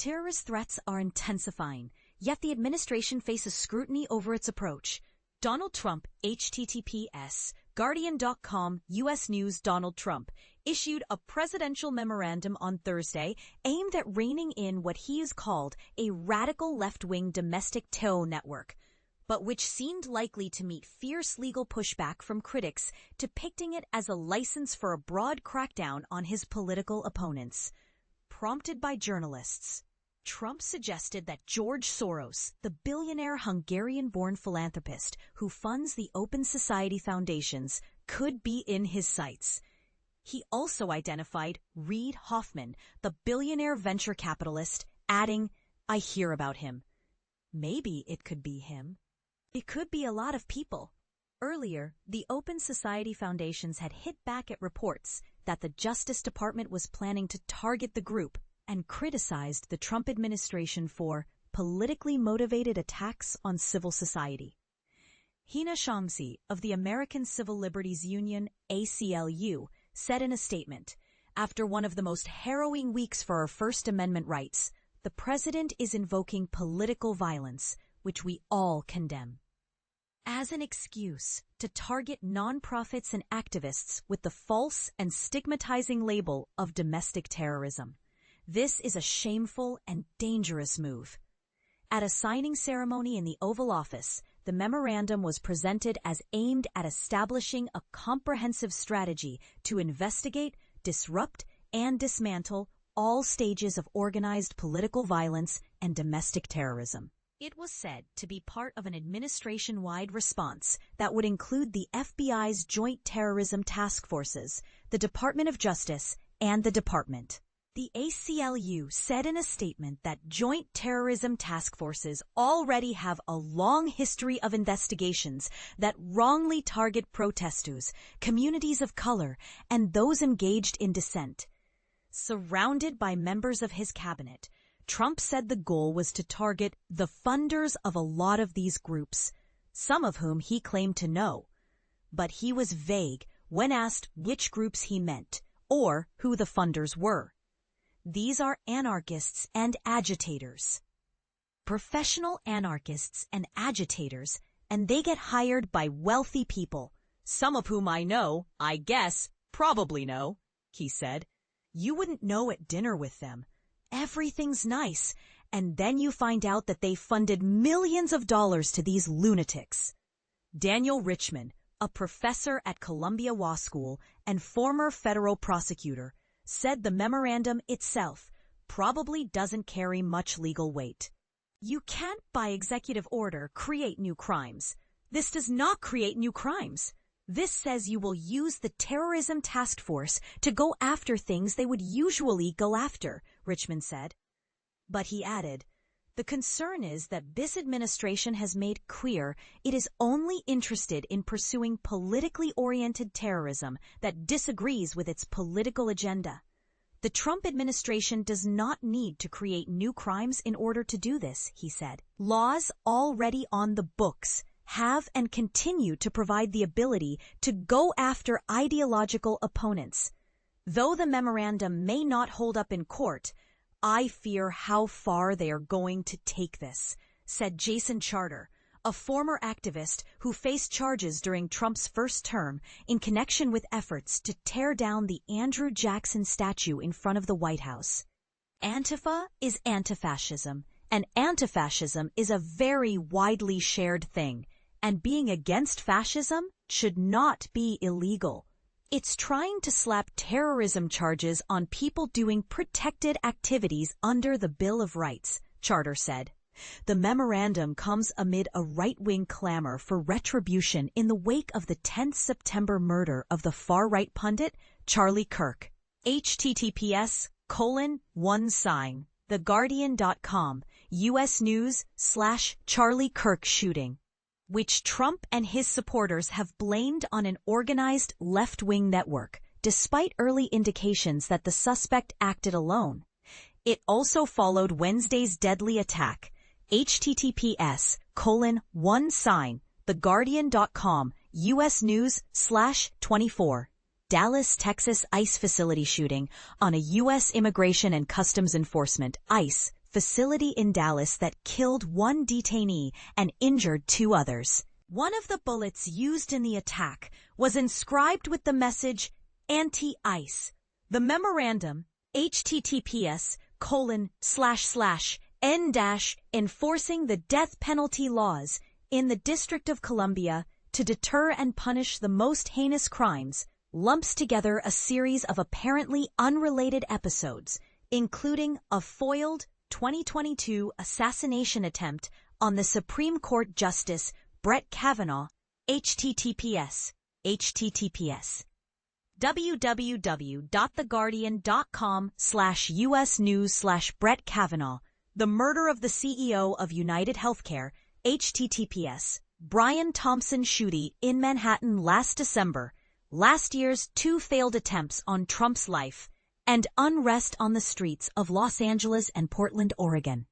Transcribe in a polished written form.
Terrorist threats are intensifying, yet the administration faces scrutiny over its approach. Donald Trump, https, Guardian.com, U.S. News. Donald Trump issued a presidential memorandum on Thursday aimed at reining in what he has called a radical left-wing domestic terror network, but which seemed likely to meet fierce legal pushback from critics, depicting it as a license for a broad crackdown on his political opponents. Prompted by journalists, Trump suggested that George Soros, the billionaire Hungarian-born philanthropist who funds the Open Society foundations, could be in his sights. He also identified Reid Hoffman, the billionaire venture capitalist, adding, "I hear about him." Maybe it could be him. It could be a lot of people. Earlier, the Open Society foundations had hit back at reports that the Justice Department was planning to target the group and criticized the Trump administration for politically motivated attacks on civil society. Hina Shamsi of the American Civil Liberties Union, ACLU, said in a statement, "After one of the most harrowing weeks for our First Amendment rights, the president is invoking political violence, which we all condemn, as an excuse to target nonprofits and activists with the false and stigmatizing label of domestic terrorism. This is a shameful and dangerous move." At a signing ceremony in the Oval Office, the memorandum was presented as aimed at establishing a comprehensive strategy to investigate, disrupt, and dismantle all stages of organized political violence and domestic terrorism. It was said to be part of an administration-wide response that would include the FBI's Joint Terrorism Task Forces, the Department of Justice, and the Department. The ACLU said in a statement that Joint Terrorism Task Forces already have a long history of investigations that wrongly target protesters, communities of color, and those engaged in dissent. Surrounded by members of his cabinet, Trump said the goal was to target the funders of a lot of these groups, some of whom he claimed to know. But he was vague when asked which groups he meant or who the funders were. These are anarchists and agitators. Professional anarchists and agitators, and they get hired by wealthy people, some of whom I know, I guess, probably know, he said. You wouldn't know at dinner with them. Everything's nice, and then you find out that they funded millions of dollars to these lunatics. Daniel Richman, a professor at Columbia Law School and former federal prosecutor, said the memorandum itself probably doesn't carry much legal weight. You can't, by executive order, create new crimes. This does not create new crimes. This says you will use the Terrorism Task Force to go after things they would usually go after, Richmond said. But he added, the concern is that this administration has made clear it is only interested in pursuing politically oriented terrorism that disagrees with its political agenda. The Trump administration does not need to create new crimes in order to do this, he said. Laws already on the books have and continue to provide the ability to go after ideological opponents. Though the memorandum may not hold up in court, I fear how far they are going to take this, said Jason Charter, a former activist who faced charges during Trump's first term in connection with efforts to tear down the Andrew Jackson statue in front of the White House. Antifa is anti-fascism, and anti-fascism is a very widely shared thing, and being against fascism should not be illegal. It's trying to slap terrorism charges on people doing protected activities under the Bill of Rights, Charter said. The memorandum comes amid a right-wing clamor for retribution in the wake of the 10th September murder of the far-right pundit Charlie Kirk. https://1sign, theguardian.com, U.S. News/Charlie Kirk shooting, which Trump and his supporters have blamed on an organized left-wing network, despite early indications that the suspect acted alone. It also followed Wednesday's deadly attack. https://1sign, theguardian.com, U.S. News/24, Dallas, Texas ICE facility shooting on a U.S. Immigration and Customs Enforcement ICE facility in Dallas that killed one detainee and injured 2 others. One of the bullets used in the attack was inscribed with the message, "Anti-ICE." The memorandum, https://n-enforcing the death penalty laws in the District of Columbia to deter and punish the most heinous crimes, lumps together a series of apparently unrelated episodes, including a foiled 2022 assassination attempt on the Supreme Court Justice Brett Kavanaugh, https www.theguardian.com/US-news/Brett Kavanaugh, the murder of the CEO of United Healthcare, https Brian Thompson shooting in Manhattan last December, last year's 2 failed attempts on Trump's life, and unrest on the streets of Los Angeles and Portland, Oregon.